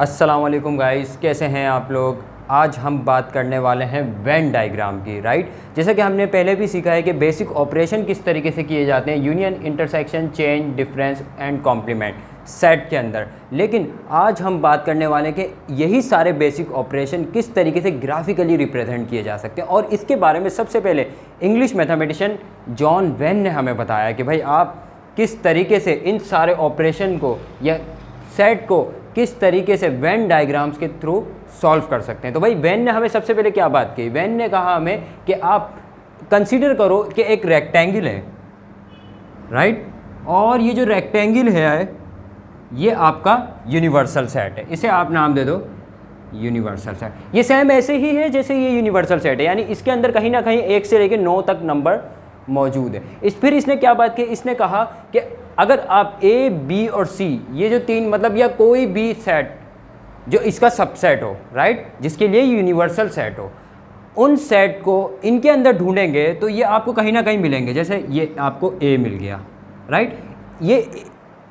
अस्सलाम वालेकुम गाइस, कैसे हैं आप लोग। आज हम बात करने वाले हैं वेन डायग्राम की, राइट। जैसा कि हमने पहले भी सीखा है कि बेसिक ऑपरेशन किस तरीके से किए जाते हैं, union, intersection, change, difference and complement set के अंदर। लेकिन आज हम बात करने वाले हैं कि यही सारे बेसिक ऑपरेशन किस तरीके से ग्राफिकली रिप्रेजेंट किए जा सकते हैं। और इसके बारे में सबसे पहले इंग्लिश मैथमेटिशियन जॉन वेन ने हमें बताया कि भाई आप किस तरीके से इन सारे ऑपरेशन को या सेट को किस तरीके से वेन डायग्राम्स के थ्रू सॉल्व कर सकते हैं। तो भाई वेन ने हमें सबसे पहले क्या बात की, वेन ने कहा हमें कि आप कंसीडर करो कि एक रेक्टेंगल है, राइट, और ये जो रेक्टेंगल है ये आपका यूनिवर्सल सेट है। इसे आप नाम दे दो यूनिवर्सल सेट। ये सेम ऐसे ही है जैसे ये यूनिवर्सल सेट है, यानी इसके अंदर कहीं ना कहीं 1 से लेकर 9 तक नंबर मौजूद है। फिर इसने क्या बात की, इसने कहा कि अगर आप ए, बी और सी ये जो तीन मतलब या कोई भी सेट जो इसका सबसेट हो, राइट, जिसके लिए यूनिवर्सल सेट हो, उन सेट को इनके अंदर ढूंढेंगे तो ये आपको कहीं ना कहीं मिलेंगे। जैसे ये आपको ए मिल गया, राइट। ये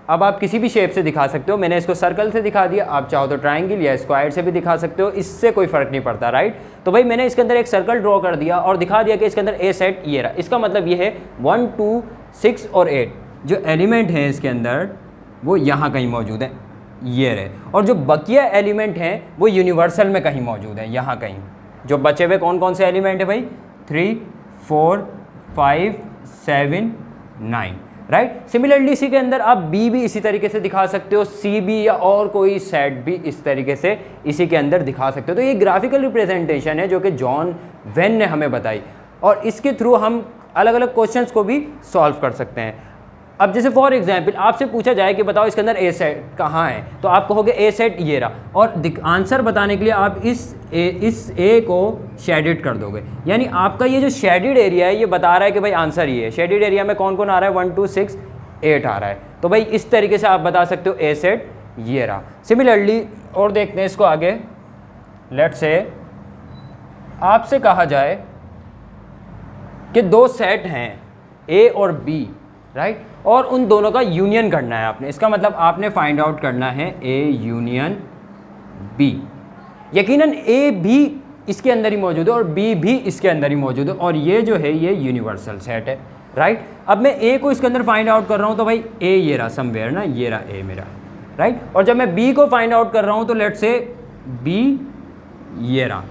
अब आप किसी भी शेप से दिखा सकते हो, मैंने इसको सर्कल से दिखा दिया, आप चाहो तो ट्राइंगल या स्क्वायर से भी दिखा सकते हो, इससे कोई फ़र्क नहीं पड़ता, राइट। तो भाई मैंने इसके अंदर एक सर्कल ड्रॉ कर दिया और दिखा दिया कि इसके अंदर ए सेट ये रहा। इसका मतलब ये है 1, 2, 6 और 8 जो एलिमेंट हैं इसके अंदर वो यहाँ कहीं मौजूद है, ये रहे। और जो बकिया एलिमेंट हैं वो यूनिवर्सल में कहीं मौजूद है, यहाँ कहीं। जो बचे हुए कौन कौन से एलिमेंट है भाई, 3, 4, 5, 7, 9, राइट। सिमिलरली इसी के अंदर आप बी भी इसी तरीके से दिखा सकते हो, सी भी या और कोई सेट भी इस तरीके से इसी के अंदर दिखा सकते हो। तो ये ग्राफिकल रिप्रेजेंटेशन है जो कि जॉन वेन ने हमें बताई, और इसके थ्रू हम अलग अलग क्वेश्चंस को भी सॉल्व कर सकते हैं। अब जैसे फॉर एग्जांपल आपसे पूछा जाए कि बताओ इसके अंदर ए सेट कहाँ है, तो आप कहोगे ए सेट ये रहा, और आंसर बताने के लिए आप इस ए को शेडेड कर दोगे। यानी आपका ये जो शेडेड एरिया है ये बता रहा है कि भाई आंसर ये है। शेडेड एरिया में कौन कौन आ रहा है, 1, 2, 6, 8 आ रहा है। तो भाई इस तरीके से आप बता सकते हो ए सेट ये रहा। सिमिलरली और देखते हैं इसको आगे। लेट्स से आपसे कहा जाए कि 2 सेट हैं ए और बी, राइट, और उन दोनों का यूनियन करना है आपने। इसका मतलब आपने फाइंड आउट करना है ए यूनियन बी। यकीनन ए भी इसके अंदर ही मौजूद है और बी भी इसके अंदर ही मौजूद है, और ये जो है ये यूनिवर्सल सेट है, राइट। अब मैं ए को इसके अंदर फाइंड आउट कर रहा हूँ तो भाई ए ये रहा समवेयर ना, ये रहा ए मेरा, राइट। और जब मैं बी को फाइंड आउट कर रहा हूँ तो लेट से बी ये रहा,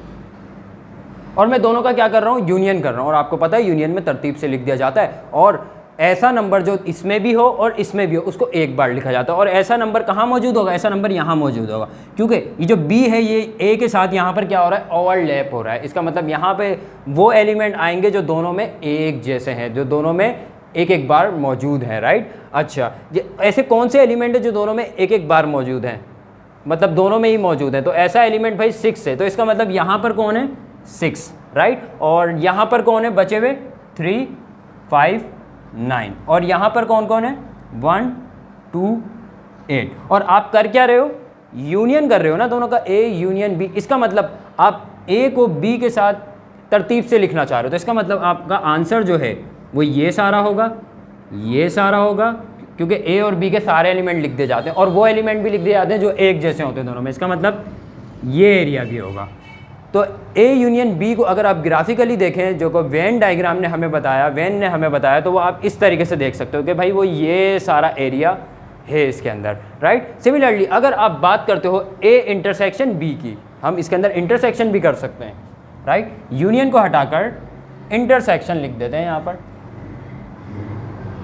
और मैं दोनों का क्या कर रहा हूँ, यूनियन कर रहा हूँ। और आपको पता है यूनियन में तरतीब से लिख दिया जाता है, और ऐसा नंबर जो इसमें भी हो और इसमें भी हो उसको एक बार लिखा जाता है। और ऐसा नंबर कहाँ मौजूद होगा, ऐसा नंबर यहाँ मौजूद होगा, क्योंकि ये जो बी है ये ए के साथ यहाँ पर क्या हो रहा है, ओवरलैप हो रहा है। इसका मतलब यहाँ पे वो एलिमेंट आएंगे जो दोनों में एक जैसे हैं, जो दोनों में एक एक बार मौजूद है, राइट। अच्छा, ये ऐसे कौन से एलिमेंट है जो दोनों में एक एक बार मौजूद हैं, मतलब दोनों में ही मौजूद है। तो ऐसा एलिमेंट भाई 6 है, तो इसका मतलब यहाँ पर कौन है, 6, राइट। और यहाँ पर कौन है बचे हुए, 3, 5, 9, और यहाँ पर कौन कौन है, 1, 2, 8। और आप कर क्या रहे हो, यूनियन कर रहे हो ना दोनों का, ए यूनियन बी। इसका मतलब आप ए को बी के साथ तरतीब से लिखना चाह रहे हो, तो इसका मतलब आपका आंसर जो है वो ये सारा होगा, ये सारा होगा, क्योंकि ए और बी के सारे एलिमेंट लिख दिए जाते हैं, और वो एलिमेंट भी लिख दिए जाते हैं जो एक जैसे होते हैं दोनों में। इसका मतलब ये एरिया भी होगा। तो ए यूनियन बी को अगर आप ग्राफिकली देखें, जो को वेन डायग्राम ने हमें बताया, वेन ने हमें बताया, तो वो आप इस तरीके से देख सकते हो कि भाई वो ये सारा एरिया है इसके अंदर, राइट। सिमिलरली अगर आप बात करते हो ए इंटरसेक्शन बी की, हम इसके अंदर इंटरसेक्शन भी कर सकते हैं, राइट। यूनियन को हटाकर इंटरसेक्शन लिख देते हैं यहाँ पर।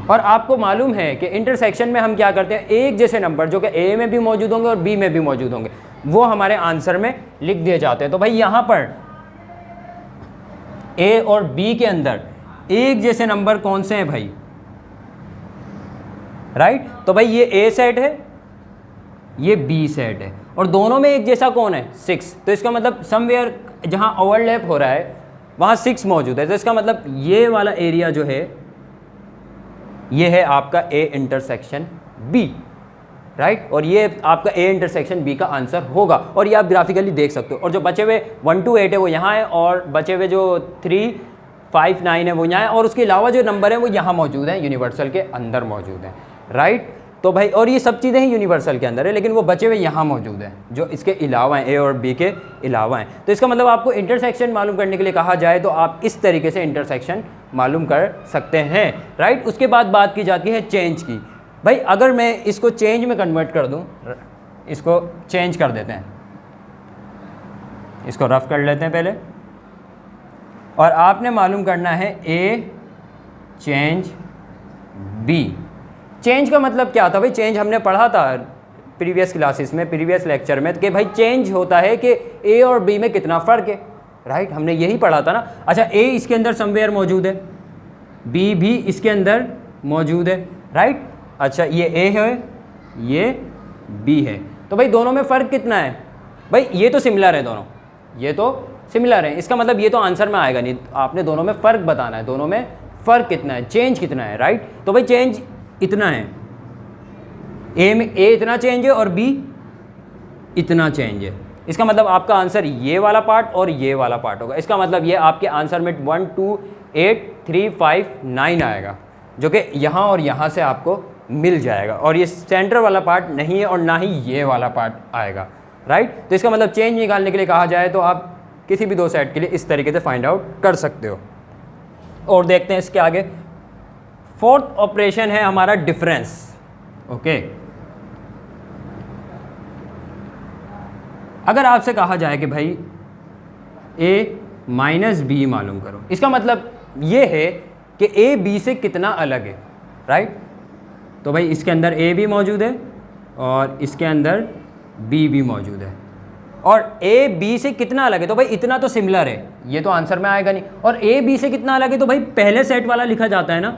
और आपको मालूम है कि इंटरसेक्शन में हम क्या करते हैं, एक जैसे नंबर जो कि ए में भी मौजूद होंगे और बी में भी मौजूद होंगे वो हमारे आंसर में लिख दिए जाते हैं। तो भाई यहाँ पर ए और बी के अंदर एक जैसे नंबर कौन से हैं भाई, राइट। तो भाई ये ए सेट है, ये बी सेट है, और दोनों में एक जैसा कौन है, 6। तो इसका मतलब समवेयर जहाँ ओवरलैप हो रहा है वहाँ 6 मौजूद है। तो इसका मतलब ये वाला एरिया जो है ये है आपका ए इंटरसेक्शन बी, राइट। और ये आपका ए इंटरसेक्शन बी का आंसर होगा, और ये आप ग्राफिकली देख सकते हो। और जो बचे हुए 1, 2, 8 है वो यहाँ है, और बचे हुए जो 3, 5, 9 है वो यहाँ है, और उसके अलावा जो नंबर है वो यहाँ मौजूद हैं, यूनिवर्सल के अंदर मौजूद हैं, राइट। तो भाई और ये सब चीज़ें ही यूनिवर्सल के अंदर है, लेकिन वो बचे हुए यहाँ मौजूद हैं जो इसके अलावा हैं, ए और बी के अलावा हैं। तो इसका मतलब आपको इंटरसेक्शन मालूम करने के लिए कहा जाए तो आप इस तरीके से इंटरसेक्शन मालूम कर सकते हैं, राइट। उसके बाद बात की जाती है चेंज की। भाई अगर मैं इसको चेंज में कन्वर्ट कर दूँ, इसको चेंज कर देते हैं, इसको रफ कर लेते हैं पहले, और आपने मालूम करना है ए चेंज बी। चेंज का मतलब क्या था भाई? चेंज हमने पढ़ा था प्रीवियस क्लासेस में, प्रीवियस लेक्चर में, कि भाई चेंज होता है कि ए और बी में कितना फ़र्क है, राइट। हमने यही पढ़ा था ना। अच्छा, ए इसके अंदर समवेयर मौजूद है, बी भी इसके अंदर मौजूद है, राइट। अच्छा, ये ए है, ये बी है, तो भाई दोनों में फ़र्क कितना है? भाई ये तो सिमिलर है दोनों, ये तो सिमिलर है, इसका मतलब ये तो आंसर में आएगा नहीं, आपने दोनों में फ़र्क बताना है, दोनों में फ़र्क कितना है, चेंज कितना है, राइट। तो भाई चेंज इतना है, ए में ए इतना चेंज है और बी इतना चेंज है, इसका मतलब आपका आंसर ये वाला पार्ट और ये वाला पार्ट होगा। इसका मतलब ये आपके आंसर में 1 2 8 3 5 9 आएगा, जो कि यहाँ और यहाँ से आपको मिल जाएगा, और ये सेंटर वाला पार्ट नहीं है और ना ही ये वाला पार्ट आएगा, राइट। तो इसका मतलब चेंज निकालने के लिए कहा जाए तो आप किसी भी दो सेट के लिए इस तरीके से फाइंड आउट कर सकते हो। और देखते हैं इसके आगे, फोर्थ ऑपरेशन है हमारा डिफरेंस, ओके। अगर आपसे कहा जाए कि भाई a माइनस बी मालूम करो, इसका मतलब ये है कि a b से कितना अलग है, राइट। तो भाई इसके अंदर a भी मौजूद है और इसके अंदर b भी मौजूद है, और a b से कितना अलग है? तो भाई इतना तो सिमिलर है, ये तो आंसर में आएगा नहीं। और a b से कितना अलग है? तो भाई पहले सेट वाला लिखा जाता है ना,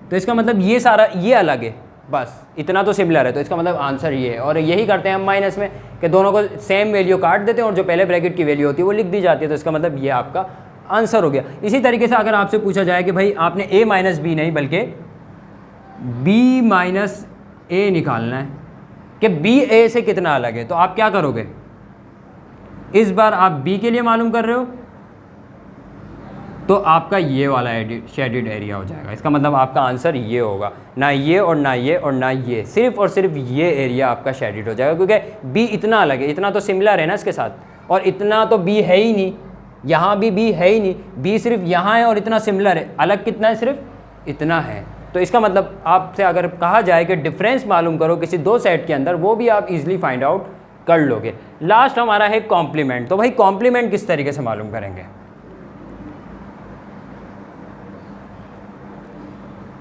तो इसका मतलब ये सारा ये अलग है, बस इतना तो सिमिलर है, तो इसका मतलब आंसर ये है। और यही करते हैं हम माइनस में कि दोनों को सेम वैल्यू काट देते हैं और जो पहले ब्रैकेट की वैल्यू होती है वो लिख दी जाती है, तो इसका मतलब ये आपका आंसर हो गया। इसी तरीके से अगर आपसे पूछा जाए कि भाई आपने a माइनस बी नहीं बल्कि b माइनस ए निकालना है कि b a से कितना अलग है, तो आप क्या करोगे? इस बार आप b के लिए मालूम कर रहे हो तो आपका ये वाला शेडेड एरिया हो जाएगा, इसका मतलब आपका आंसर ये होगा, ना ये और ना ये और ना ये, सिर्फ और सिर्फ ये एरिया आपका शेडेड हो जाएगा, क्योंकि b इतना अलग है, इतना तो सिमिलर है ना इसके साथ, और इतना तो b है ही नहीं, यहाँ भी b है ही नहीं, b सिर्फ यहाँ है और इतना सिमिलर है, अलग कितना है? सिर्फ इतना है। तो इसका मतलब आपसे अगर कहा जाए कि डिफरेंस मालूम करो किसी दो सेट के अंदर, वो भी आप इजीली फाइंड आउट कर लोगे। लास्ट हमारा है कॉम्प्लीमेंट। तो भाई कॉम्प्लीमेंट किस तरीके से मालूम करेंगे?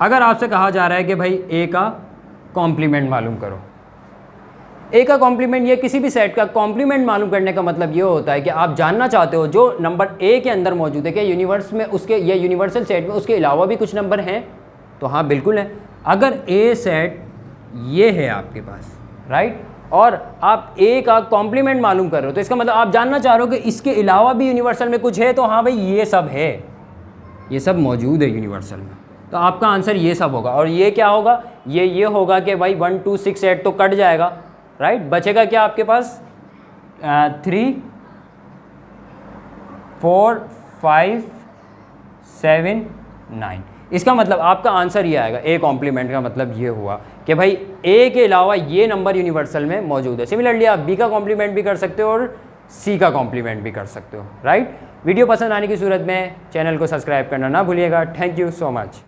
अगर आपसे कहा जा रहा है कि भाई ए का कॉम्प्लीमेंट मालूम करो, ए का कॉम्प्लीमेंट, ये किसी भी सेट का कॉम्प्लीमेंट मालूम करने का मतलब ये होता है कि आप जानना चाहते हो जो नंबर ए के अंदर मौजूद है, कि यूनिवर्स में उसके, या यूनिवर्सल सेट में उसके अलावा भी कुछ नंबर हैं, तो हाँ बिल्कुल है। अगर ए सेट ये है आपके पास, राइट, और आप ए का कॉम्प्लीमेंट मालूम कर रहे हो, तो इसका मतलब आप जानना चाह रहे हो कि इसके अलावा भी यूनिवर्सल में कुछ है, तो हाँ भाई ये सब है, ये सब मौजूद है यूनिवर्सल में, तो आपका आंसर ये सब होगा। और ये क्या होगा? ये होगा कि भाई 1 2 6 8 तो कट जाएगा, राइट, बचेगा क्या आपके पास? 3 4 5 7 9। इसका मतलब आपका आंसर ये आएगा। ए कॉम्प्लीमेंट का मतलब ये हुआ कि भाई ए के अलावा ये नंबर यूनिवर्सल में मौजूद है। सिमिलरली आप बी का कॉम्प्लीमेंट भी कर सकते हो और सी का कॉम्प्लीमेंट भी कर सकते हो, राइट। वीडियो पसंद आने की सूरत में चैनल को सब्सक्राइब करना ना भूलिएगा। Thank you so much.